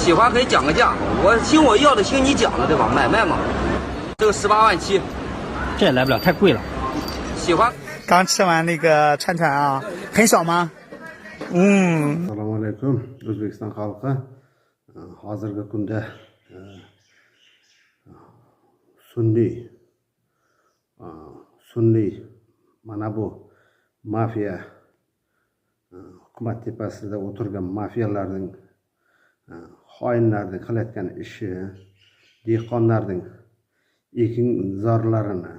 喜欢可以讲个价，我听我要的听你讲的对吧？买卖嘛，这个18.7万，这也来不了，太贵了。喜欢。刚吃完那个串串啊，很少吗Assalomu alaykum O'zbekiston xalqi. Hozirgi kunda sunniy mana bu mafiya hukumat tepasida o'tirgan mafiyalarning xoinlarning qilayotgan ishi, dehqonlarning ekinzorlarini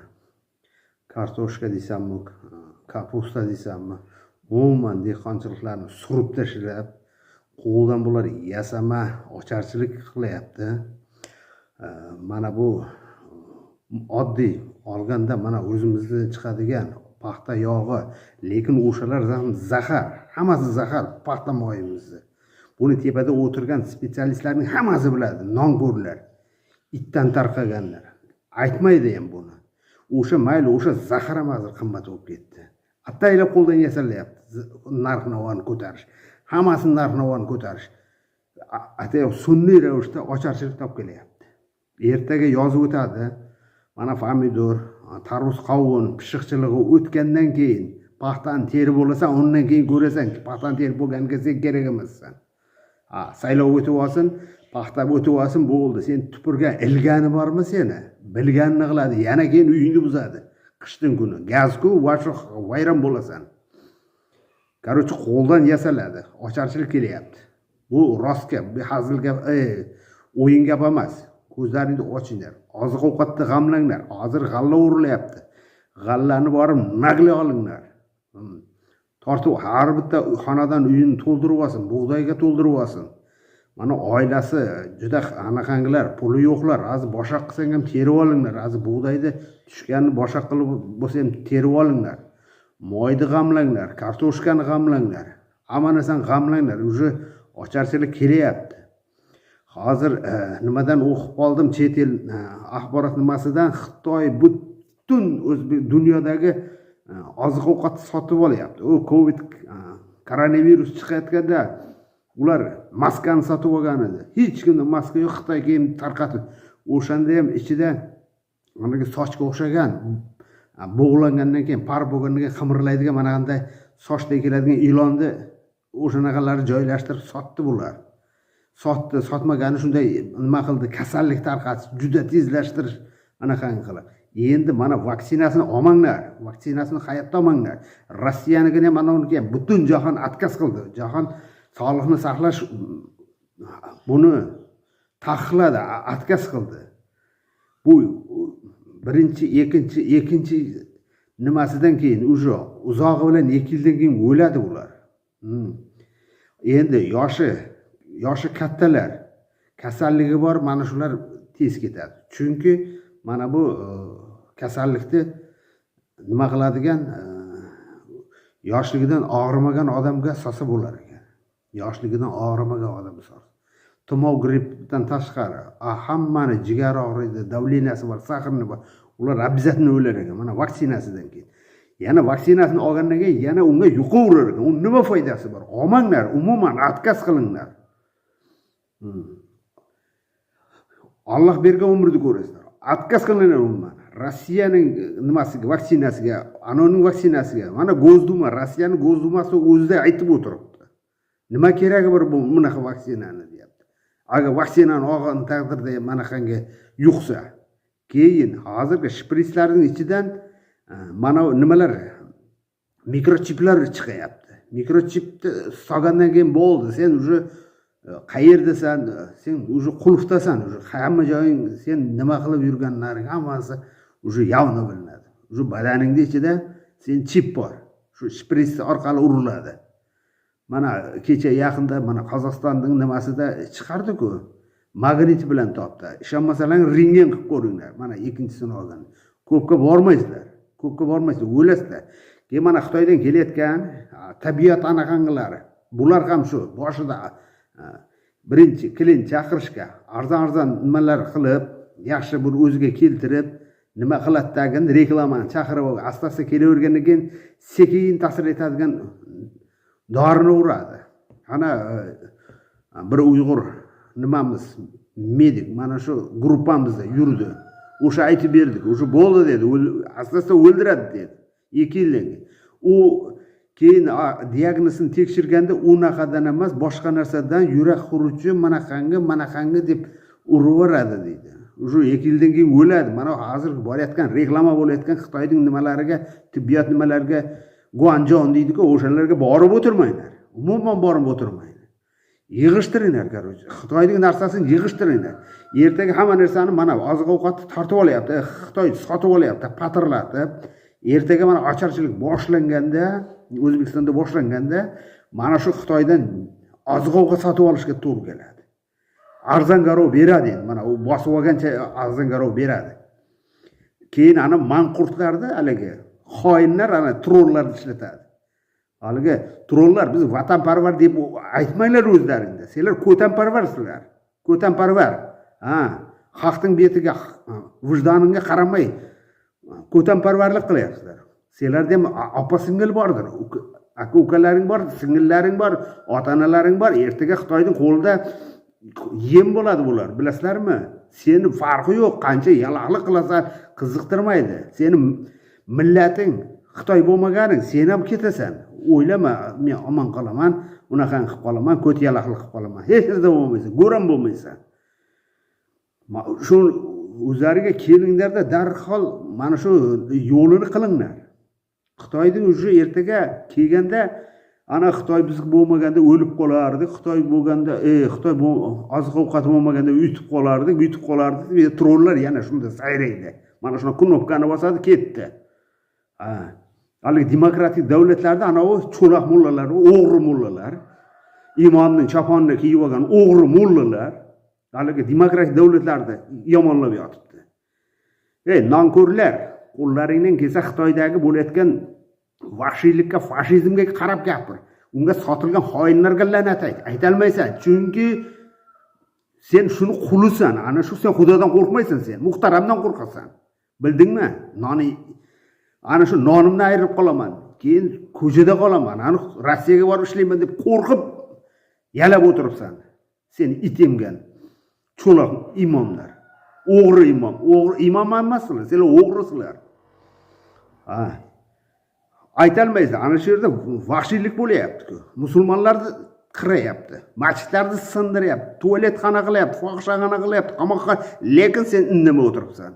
kartoshka desammi, kapusta desammi, umuman dehqonchiliklarni surib tashlab, qo'ldan bular yasama, ocharchilik qilyapti. Mana bu oddiy olganda mana o'zimizdan chiqadigan paxta yog'i, lekin o'shalar ham zahar, hammasi zahar paxta moyimizni. Buni tepada o'tirgan specialistlarning hammasi biladi, nongo'rlar, itdan tarqaganlar. Aytmaydi ham buni. O'sha mayli, o'sha zahar ham hozir qimmat bo'lib ketdi. Ataylab qo'ldan yasalyapti narx-navoni ko'tarish. Hammasini narx-navoni ko'tarish. Atay sunniy ravishda ocharchilik topib kelyapti. Ertaga yozib o'tadi. Mana pomidor, tarvuz, qovun pishiqchiligi o'tgandan keyin paxtani terib olasan, undan keyin ko'rasan, paxtani terib bo'lganiga sen kerak emassan. Saylov o'tib olsin, paxta o'tib olsin, bo'ldi. Sen tupurgan ilgani bormi seni? Bilganini qiladi, yana keyin uyingni buzadi. Qishdan kuni gaz-ku, vayron bo'lasan. Qarochi qo'ldan yasaladi, ocharchilik kelyapti. Bu rost gap, bu hazil gap, o'yin gap emas. Ko'zlaringni ochinglar. Oziq-ovqatni g'amlanglar. Hozir g'alla o'rilyapti. G'allani borib naqli olinglar. Tortib har bitta xonadan uyini to'ldirib olsin, bug'doyga to'ldirib olsin. Mana oilasi juda anaqangilar, puli yo'qlar. Hozir boshaq qilsang ham terib olinglar. Hozir bug'doyda tushganni boshaq qilib bo'lsa ham terib olinglar. Moyni g'amlanglar, kartoshkani g'amlanglar. Hamma narsani g'amlanglar. Uje ocharchilik kelyapti. Hozir nimadan o'qib qoldim, chet el axborot nimasidan Xitoy butun dunyodagi oziq-ovqatni sotib olyapti. U Covid koronavirus chiqayotganda ular maskani sotib olgan edi. Hech kimda maska yo'q, Xitoy keyin tarqatib. O'shanda ham ichida managa sochga o'xshagan bog'langandan keyin, par bo'lgandan keyin qimirlaydigan mana qanday sochda keladigan ilonni o'shanaqalarni joylashtirib sotdi bular. Sotmagani shunday nima qildi, kasallik tarqatish, juda tezlashtirish anaqangi qilib. Endi mana vaksinasini olmanglar, vaksinasini hayotda olmanglar. Rossiyanigina mana unga butun jahon atkaz qildi. Jahon sog'liqni saqlash buni taqiqladi, atkaz qildi. Bu birinchi, ikkinchi nimasidan keyin uzog'i bilan 2 yildan keyin o'ladi ular. Endi yoshi kattalar, kasalligi bor, mana shular tez ketadi. Chunki mana bu kasallikni nima qiladigan yoshligidan og'rimagan odamga solsa bo'lar ekan. Yoshligidan og'rimagan odamga solsa. Tumov, grippdan tashqari hammani jigar og'riydi, davleniyasi bor, sahrni bor. Ular обязательно o'lar ekan mana vaksinasidan keyin. Yana vaksinasini olgandan keyin yana unga yuqorar ekan. Uni nima foydasi bor? Olmanglar, umuman atkaz qilinglar. Alloh bergan umrni ko'rasizlar. Atkaz qilinglar umuman. Rossiyaning nimasiga, vaksinasiga, anoning vaksinasiga, mana Go'zduma, Rossiyaning Go'zdumasi o'zida aytib o'tiribdi. Nima keragi bor bu bunaqa vaksinani deyapti. Agar vaksinani olgan taqdirda mana qanga yuqsa, keyin hozirgi shpritslarning ichidan mana nimalar, mikrochiplar chiqyapti. Mikrochipni solgandan keyin bo'ldi. Sen uje qayerdasan, sen uje qulfdasan, uje hamma joying, sen nima qilib yurganlaring hammasi uje yavni bilinadi. Uje badaningda ichida sen chip bor. Shu shprits orqali uriladi. Mana kecha yaqinda mana Qozog'istonning nimasida chiqardi-ku. Magnit bilan topdi. Ishonmasalar rentgen qilib ko'ringlar. Mana ikkinchisini olgan. Ko'pga bormaysizlar. O'lasizlar. Keyin mana Xitoydan kelayotgan tabiat anaqanglari. Bular ham shu boshida birinchi klin chaqirishga arzon nimalar qilib, yaxshi bir o'ziga keltirib, nima qiladidagi reklamani chaqirib, asta-asta kelavergandan keyin sekin ta'sir etadigan dorini uradi. Ana bir Uyg'ur nimamiz medik mana shu gruppamizda yurdi. O'sha aytib berdik. O'sha bo'ldi dedi. Aslida o'ldiradi dedi. 2 yildan keyin. U keyin diagnozini tekshirganda unaqadan emas, boshqa narsadan yurak xurujchi manaqangi deb uraveradi deydi. O'sha 2 yildan keyin o'ladi. Mana hozir borayotgan reklama bo'layotgan Xitoyning nimalariga, tibbiyot nimalariga Guanjon deydi-ku, o'shalarga borib o'tirmanglar. Umuman borib o'tirmanglar. Yig'ishtiringlar, короче. Xitoyning narsasini yig'ishtiringlar. Ertaga hamma narsani mana oziq-ovqatni tortib olyapti. Xitoy sotib olyapti, patirlatib. Ertaga mana ocharchilik boshlanganda, O'zbekistonda boshlanganda, mana shu Xitoydan oziq-ovqat sotib olishga to'g'ri keladi. Arzon garov beradi endi. Mana u bosib olgancha arzon garov beradi. Keyin ana manqurtlarda haligi xoinlar ana trollarni ishlatadi. Haligi trollar biz vatanparvar deb aytmanglar o'zlaringda. Sizlar ko'tanparvarsizlar. Ko'tanparvar. Xalqning betiga, vijdoningga qaramay ko'tanparvarlik qilyapsizlar. Sizlarda ham opa-singil bordir. Aka-ukalaring bor, singillaring bor, ota-onalaring bor. Ertaga Xitoyning qo'lida yem bo'ladi bular, bilasizlarmi? Seni farqi yo'q, qancha yaloqlik qilasan, qiziqtirmaydi. Seni millating Xitoy bo'lmaganing, sen ham ketasan. O'ylama, men omon qolaman, unaqangi qilib qolaman, ko't yaloqlik qilib qolaman. Hech narsa bo'lmaysan, go'ram bo'lmaysan. Shu o'zlariga kelinglarda darhol mana shu yo'lini qilinglar. Xitoyning o'sha ertaga kelganda ana Xitoy bizga bo'lmaganda o'lib qolardi, Xitoy bo'lganda, Xitoy oziq-ovqat bo'lmaganda yutib qolardi, trollar yana shunda sayraydi. Mana shuna knopkani bosadi, ketdi. Haligi demokratik davlatlarda ana o cho'loq mullalar, o'g'ri mullalar, imomning choponini kiyib olgan o'g'ri mullalar haligi demokratik davlatlarda yomonlab yotibdi. Nonko'rlar, qo'llaringdan kelsa Xitoydagi bo'layotgan vahshiylikka, fashizmga qarab gapir. Unga sotilgan xoinlarga la'nat ayt. Aytolmaysan, chunki sen shuni qulisan. Ana shu sen Xudodan qo'rqmaysan sen, muhtaramdan qo'rqasan. Bildingmi? Ana shu nonimni ayirib qolaman. Keyin ko'chada qolaman. Ana Rossiyaga borib ishlayman deb qo'rqib yalab o'tiribsan. Sen it emgan cho'loq imomlar. O'g'ri imom emaslar, sizlar o'g'risizlar. Aytolmaysiz, ana shu yerda vahshiylik bo'layapti-ku. Musulmonlarni qirayapti, masjidlarni sindiryapti, tualetxona qilyapti, fohishaxona qilyapti, qamoqqa, lekin sen indamay o'tiribsan.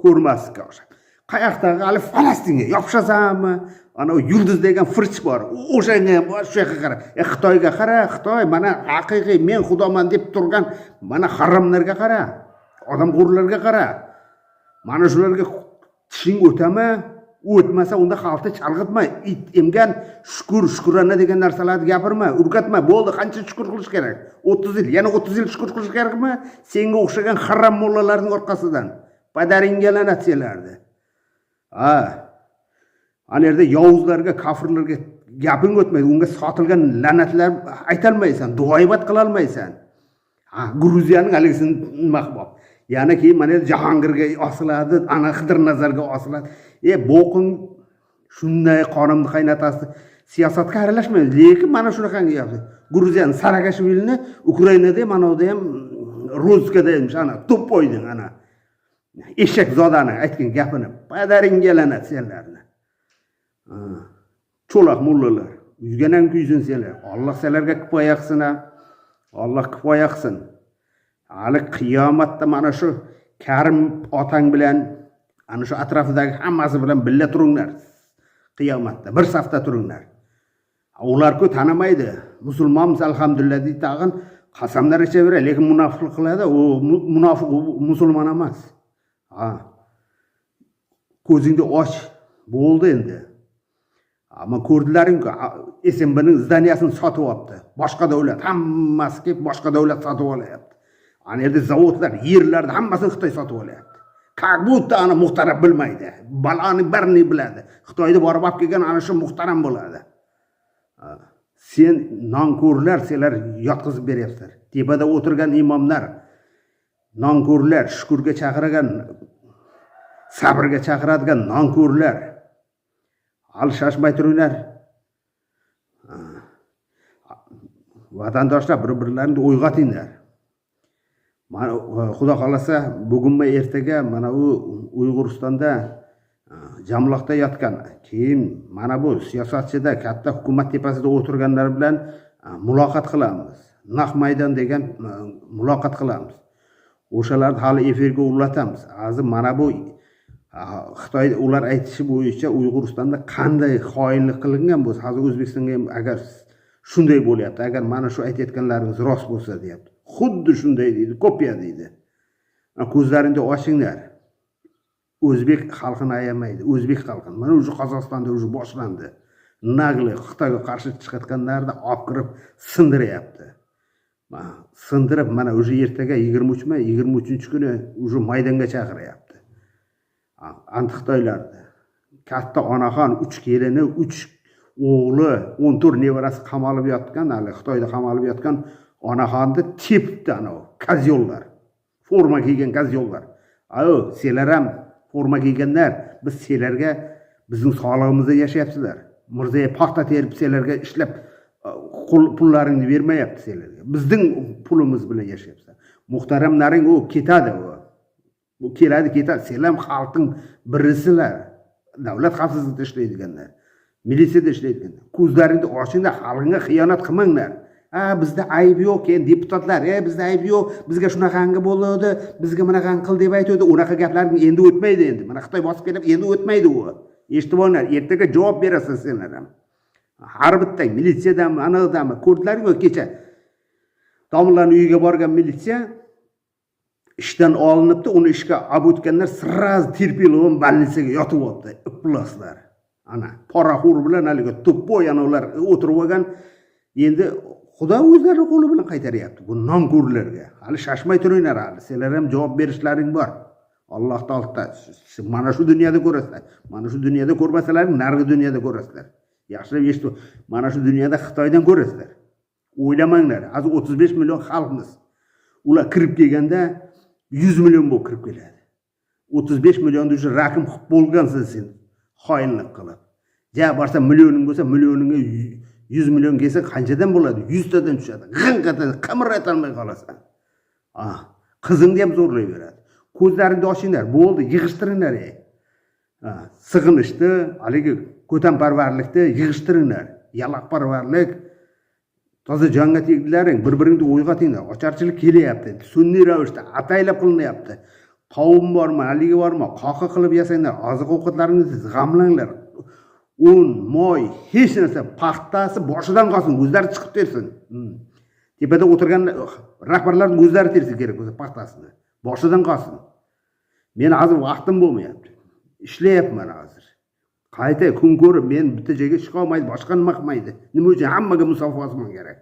Ko'rmaslikka o'xshab. Qayoqdagi hali Falastinga yopishasanmi? Ana yulduz degan firch bor. O'shanga ham shu yoqqa qara. Xitoyga qara, Xitoy mana haqiqiy men xudoman deb turgan mana haromlarga qara. Odamxo'rlarga qara. Mana shularga tishing o'tama, o'tmasa unda xalqni chalg'itma. It emgan shukrona degan narsalarni gapirma, urgatma. Bo'ldi, qancha shukr qilish kerak? 30 yil, yana 30 yil shukr qilish kerakmi? Senga o'xshagan harom mollalarning orqasidan padaringga la'nat selardi. Ana yerda yovuzlarga, kofirlarga gaping o'tmaydi. Unga sotilgan la'natlar aytolmaysan, duoibat qila olmaysan. Gruziyaning haligisini nima qilib yana keyin mana Jahongirga osiladi, ana Xidirnazarga osiladi. Bo'qing shunday qonimni qaynatasi siyosatga aralashmaydi. Lekin mana shunaqangi yapti. Gruziyaning Sarakashvilini Ukrainada mana unda ham Roskada ham ana to'p qo'yding ana. Eshak zodani aytgan gapini padaringga la'nat senlarni. Cho'loq mullalar, uyganan kuysin senlar. Alloh sizlarga kifoya qilsin. Alloh kifoya qilsin. Hali qiyomatda mana shu Karim otang bilan ana shu atrofidagi hammasi bilan birga turinglar. Qiyomatda bir safda turinglar. Ular-ku tanimaydi. Musulmonmiz alhamdulillah deydi, tag'in qasamlar ichaveradi, lekin munofiqlik qiladi. U munofiq musulmon emas. Ko'zingni och, bo'ldi endi. Ammo ko'rdilaring-ku, SMBning zdaniyasini sotib olibdi. Boshqa davlat, hammasi kelib boshqa davlat sotib olyapti. Ana yerda zavodlar, yerlarni hammasini Xitoy sotib olyapti. Как будто ana muhtaram bilmaydi. Baloni barini biladi. Xitoyda borib olib kelgan ana shu muhtaram bo'ladi. Sen nonko'rlar, senlar yotqizib beryapsizlar. Tepada o'tirgan imomlar, nonko'rlar, shukurga chaqirgan, sabrga chaqiradigan nonko'rlar. Alshashmay turinglar. Vatandoshlar bir-birlarini uyg'otinglar. mana xudo xohlasa bugunmi ertaga mana u Uyg'uristonda jamloqda yotgan, keyin mana bu siyosatchida katta hukumat tepasida o'tirganlar bilan muloqot qilamiz. Naq maydon degan muloqot qilamiz. O'shalarni hali efirga ulatamiz. Hozir mana bu Xitoy ular aytishi bo'yicha Uyg'uristonda qanday xoinlik qilingan bo'lsa, hozir O'zbekistonga ham agar shunday bo'lyapti, agar mana shu aytayotganlaringiz rost bo'lsa deyapti. Xuddi shunday deydi, kopiya deydi. Ko'zlaringni ochinglar. O'zbek xalqini ayamaydi, o'zbek xalqini. Mana o'sha Qozog'istonda o'sha boshlandi. Nagli Xitoyga qarshi chiqayotganlarni olib kirib sindiryapti. Sindirib mana o'sha ertaga 23-kuni o'sha maydonga chaqiryapti. Anti-Xitoylarni katta onaxon 3 kelini, 3 o'g'li, 14 nevarasi qamalib yotgan, hali Xitoyda qamalib yotgan onaxonni tepibdi ana kazyollar. Forma kiygan kazyollar. Ayo, sizlar ham forma kiyganlar, biz sizlarga bizning sog'lig'imizda yashayapsizlar. Mirziyoyev paxta terib sizlarga ishlab pullaringni bermayapti sizlarga. Bizning pulimiz bilan yashayapsizlar. Muhtaramlaring u ketadi u. Bu keladi ketadi. Sizlar xalqning birisizlar. Davlat xavfsizlikda ishlaydiganlar, militsiyada ishlaydiganlar. Ko'zlaringni ochinglar, xalqingga xiyonat qilmanglar. Bizda ayb yo'q, endi deputatlar, bizda ayb yo'q, bizga shunaqangi bo'ldi, bizga bunaqangi qil deb aytadi. Unaqa gaplarning endi o'tmaydi endi. Mana Xitoy bosib kelib endi o'tmaydi u. Eshitib olinglar, ertaga javob berasiz sizlar ham. Har bitta militsiyadan, aniqdanmi ko'rdinglarmi kecha? Domlaning uyiga borgan militsiya ishdan olinibdi, uni ishga olib o'tganlar sraz terpilov больницаga yotib oldi. Iplaslar. Ana poraxo'r bilan haliga to'ppoy ana ular o'tirib olgan. Endi Xudo o'zlari qo'li bilan qaytaryapti bu nonko'rlarga. Hali shashmay turinglar hali. Sizlar ham javob berishlaring bor. Alloh taolo mana shu dunyoda ko'rasizlar. Mana shu dunyoda ko'rmasalar, nargi dunyoda ko'rasizlar. Yaxshilab eshitib, mana shu dunyoda Xitoydan ko'rasizlar. O'ylamanglar, hozir 35 million xalqmiz. Ular kirib kelganda 100 million bo'lib kirib keladi. 35 millionni o'sha raqam qilib bo'lgansiz sen xoinlik qilib. Ja borsa millioning bo'lsa, millioningga 100 million kelsa qanchadan bo'ladi? 100 tadan tushadi. G'inqadan qimirata olmay qolasan. Qizingni ham zo'rlayveradi. Ko'zlaringni ochinglar, bo'ldi, yig'ishtiringlar. Sig'inishdi, haligi ko'tamparvarlikni yig'ishtiringlar. Yaloqparvarlik, toza jonga tegdilaring, bir-biringni uyg'otinglar. Ocharchilik kelyapti. Sun'iy ravishda ataylab qilinyapti. Qovun bormi, haligi bormi, qoqa qilib yasanglar, oziq-ovqatlaringizni g'amlanglar. Un, moy, hech narsa paxtasi boshidan qolsin, o'zlari chiqib tersin. Tepada o'tirgan rahbarlarning o'zlari tersa kerak o'zi paxtasini. Boshidan qolsin. Men hozir vaqtim bo'lmayapti. Ishlayapman hozir. Qayta kun ko'rib men bitta joyga chiqa olmaydi, boshqa nima qilmaydi. Nima uchun hammaga musofir olsam kerak?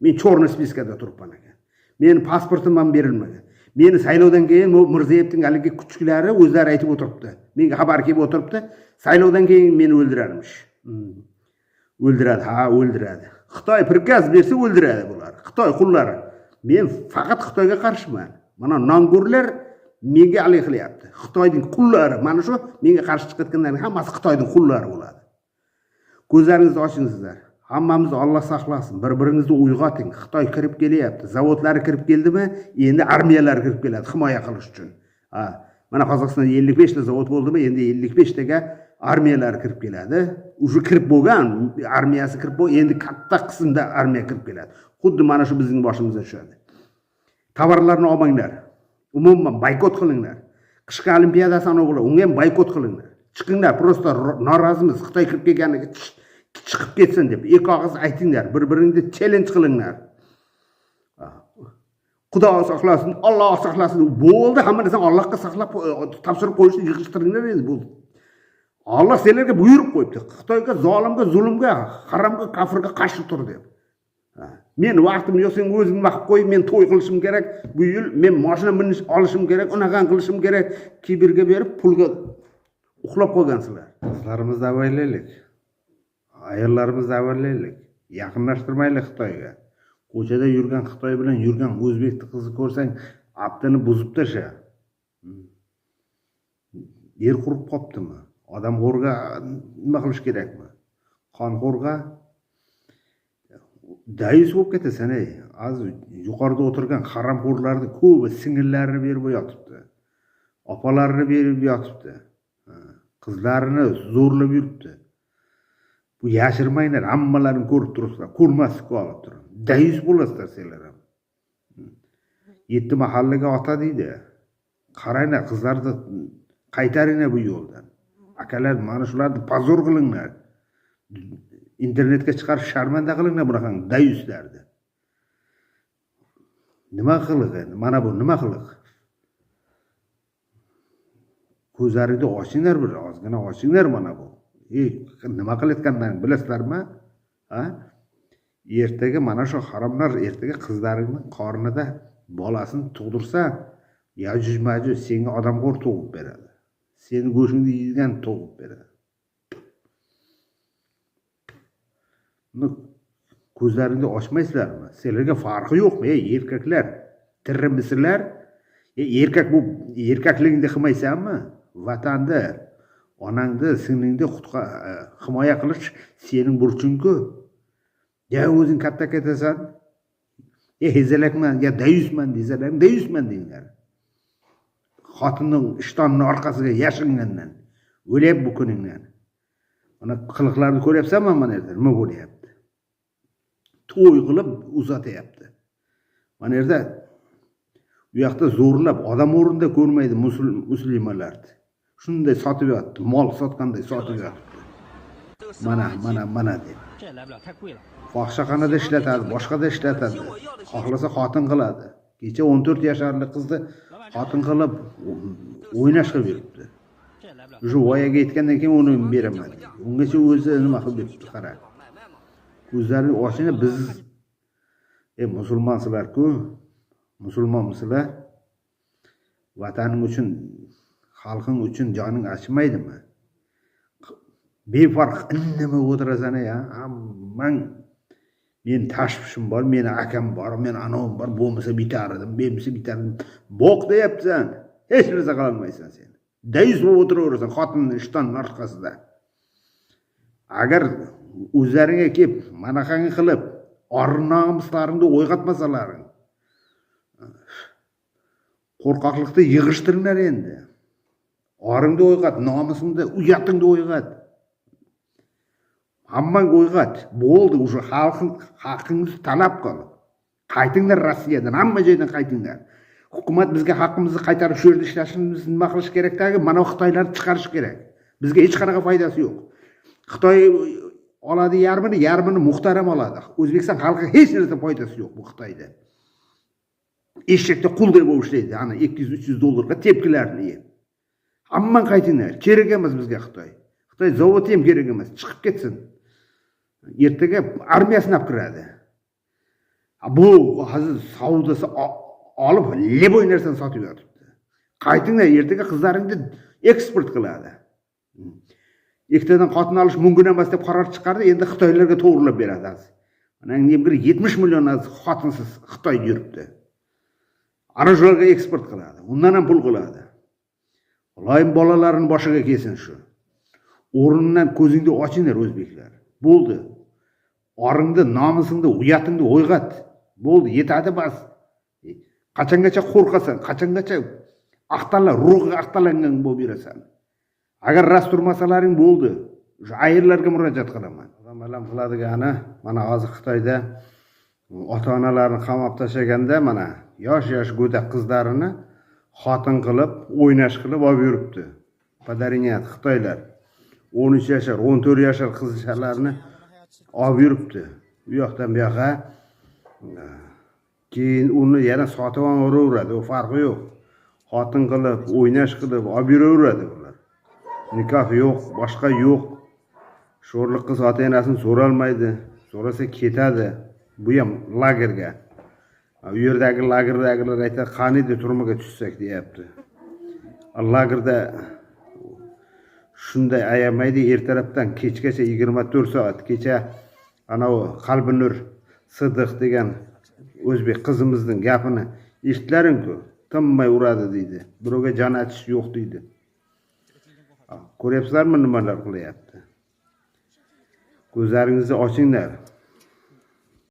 Men cho'rni spiskada turibman ekan. Meni pasportim ham berilmagan. Meni saylovdan keyin Mirzayevning haligi kuchliklari o'zlari aytib o'tiribdi. Menga xabar kelib o'tiribdi. Saylovdan keyin meni o'ldirarmish. O'ldiradi, o'ldiradi. Xitoy prikaz bersa o'ldiradi bular. Xitoy qullari. Men faqat Xitoyga qarshiman. Mana nongo'rlar menga alik qilyapti. Xitoyning qullari, mana shu menga qarshi chiqayotganlarning hammasi Xitoyning qullari bo'ladi. Ko'zlaringizni ochingizlar. Hammamizni Alloh saqlasin. Bir-biringizni uyg'oting. Xitoy kirib kelyapti. Zavodlari kirib keldimi? Endi armiyalar kirib keladi himoya qilish uchun. Mana Qozog'istonda 55 ta zavod bo'ldimi? Endi 55 taga armiyalar kirib keladi. O'sha kirib bo'lgan armiyasi kirib bo'lgan, endi katta qismda armiya kirib keladi. Xuddi mana shu bizning boshimizga tushadi. Tovarlarni olmanglar. Umuman boykot qilinglar. Qishki olimpiadasi ana bo'ladi. Unga ham boykot qilinglar. Chiqinglar, prosta norozimiz Xitoy kirib kelganiga chiqib ketsin deb ekog'iz aytinglar. Bir-biringizni challenge qilinglar. Xudo saqlasin, Alloh saqlasin. Bo'ldi, hamma narsani Allohga saqlab topshirib qo'yishni yig'ishtiringlar endi bo'ldi. Alloh sizlarga buyurib qo'yibdi. Xitoyga, zolimga, zulmga, haromga, kafirga qarshi tur deb. Men vaqtim yo'q, sen o'zing vaqt qo'yib, men to'y qilishim kerak. Bu yil men mashina minish olishim kerak, unaqa qilishim kerak. Kibirga berib, pulga uxlab qolgansizlar. Qizlarimizni avaylaylik. Ayollarimizni avaylaylik. Yaqinlashtirmaylik Xitoyga. Ko'chada yurgan Xitoy bilan yurgan o'zbek qizni ko'rsang, aptini buzib tasha. Yer qurib qoptimi? Odamxo'rga nima qilish kerakmi? Qonxo'rga dayus bo'lib ketasan ey. Hozir yuqorida o'tirgan haramxo'rlarning ko'pi singillarini berib yotibdi. Opalarini berib yotibdi. Qizlarini zo'rlab yuribdi. Bu yashirmanglar, hammalarini ko'rib turibsizlar. Ko'rmaslikka olib turib. Dayus bo'lasizlar sizlar ham. 7 mahallaga ota deydi. Qaranglar, qizlarni qaytaringlar bu yo'ldan. Akalar, mana shularni pozor qilinglar. Internetga chiqarib sharmanda qilinglar bunaqa dayuslarni. Nima qiliq endi? Mana bu nima qiliq? Ko'zlaringni ochinglar, bir ozgina ochinglar mana bu. Nima qilayotganlarini bilasizlarmi? Ha? Ertaga mana shu haromlar ertaga qizlaringning qornida bolasini tug'dirsa, Yajuj Majuj senga odamxo'r tug'ib beradi. Seni go'shingni yeydigan tug'ib beradi. Ko'zlaringni ochmaysizlarmi? Sizlarga farqi yo'qmi, ey erkaklar? Tirmisizlar? Erkak bu erkakligingni qilmaysanmi? Vatanni, onangni, singlingni himoya qilish sening burching-ku. Ya o'zing katta ketasan, hezalakman, ya dayusman desalar, dayusman denglar. Xotinning ishtonning orqasiga yashingandan, o'lyap bu kuningdan. Mana qiliqlarni ko'ryapsanmi mana yerda? Nima bo'lyapti? To'y qilib uzatyapti. Mana yerda bu yoqda zo'rlab odam o'rnida ko'rmaydi musulmonlarni. Shunday sotib yotdi, mol sotganday sotib yotdi. Mana deb. Fohishaxonada ishlatadi, boshqada ishlatadi. Xohlasa xotin qiladi. Kecha 14 yoshli qizni xotin qilib o'ynash qilib yuribdi. Shu voyaga yetgandan keyin uni beraman. Ungacha o'zi nima qilib yuribdi, qara. Ko'zlarini ochinglar, biz musulmonsizlar-ku. Musulmonmisizlar? Vataning uchun, xalqing uchun joning achmaydimi? Befarq indamay o'tirasan ya. Hammang men tashvishim bor, meni akam bor, men anovim bor, bo'lmasa bitardim, bo'lmasa bitardim. Boq deyapsan. Hech narsa qila olmaysan sen. Dayus bo'lib o'tiraverasan xotinning ishton orqasida. Agar o'zlaringga kelib, manaqangi qilib, ornomuslaringni o'yg'atmasalaring, qo'rqoqlikda yig'ishtiringlar endi. Oringni o'yg'at, nomusingni, uyatingni o'yg'at. Hammang o'yg'at. Bo'ldi, o'sha haqqingizni talab qil. Qaytinglar Rossiyadan, hamma joydan qaytinglar. Hukumat bizga haqqimizni qaytarib shu yerda ishlashimizni nima qilish kerakdagi? Mana Xitoylarni chiqarish kerak. Bizga hech qanaqa foydasi yo'q. Xitoy oladi yarmini muhtaram oladi. O'zbekiston xalqiga hech narsa foydasi yo'q bu Xitoyda. Eshakda qulday bo'lib ishlaydi. Ana 200-300 dollarga tepkilarni yeb. Hamma qaytinglar. Kerak emas bizga Xitoy. Xitoy zavodi ham kerak emas. Chiqib ketsin. Ertaga armiyasini olib kiradi. Bu hozir savdosi olib leboy narsani sotib yotibdi. Qaytinglar, ertaga qizlaringni eksport qiladi. Ikkitadan xotin olish mumkin emas deb qaror chiqardi, endi Xitoylarga to'g'rilab beradi. Mana bir 70 million xotinsiz Xitoyda yuribdi. Ana shularga eksport qiladi. Undan ham pul qiladi. Iloyim bolalarini boshiga kelsin shu. O'rnidan ko'zingni ochinglar o'zbeklar. Bo'ldi. Oringni, nomusingni, uyatingni o'yg'at. Bo'ldi, yetadi bas. Qachongacha qo'rqasan, qachongacha ruhi aqtalangan bo'lib yurasan. Agar rast turmasalaring bo'ldi. O'sha ayirlarga murojaat qilaman. Odamlar qiladigani, mana hozir Xitoyda ota-onalarni qamab tashlaganda mana yosh go'dak qizlarini xotin qilib, o'ynash qilib olib yuribdi. Padariniyat Xitoylar 13 yoshar, 14 yoshar qizchalarni olib yuribdi. Bu yoqdan bu yoqqa keyin uni yana sotib olaveradi, u farqi yo'q. Xotin qilib, o'ynash qilib olib yuraveradi ular. Nikoh yo'q, boshqa yo'q. Sho'rlik qiz ota-onasini so'ralmaydi, so'rasa ketadi. Bu ham lagerga. U yerdagi lagerdagilar aytadi, qaniydi turmaga tushsak deyapti. Lagerda shunday ayamaydi, ertalabdan kechgacha 24 soat. Kecha ana u Qalbinur Sidiq degan o'zbek qizimizning gapini eshitlaring-ku, tinmay uradi deydi. Birovga jon atish yo'q deydi. Ko'ryapsizlarmi nimalar qilyapti? Ko'zlaringizni ochinglar.